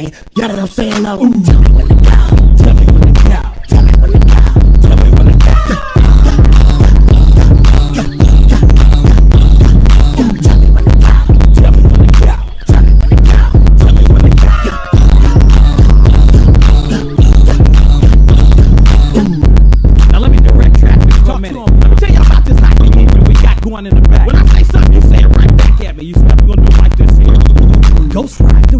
man. You know what I'm saying? Tell me when to go. Tell me when to go. Tell me when to go. Tell me when to go. Tell me when to go. Tell me when to go. Tell me when to go. Tell me when to go. Now let me direct traffic for a minute. Let me tell you about this hockey game that we got going in the back. When I say something, you say it right back at me. You see, we're gonna do it like this here. Ghost Ride the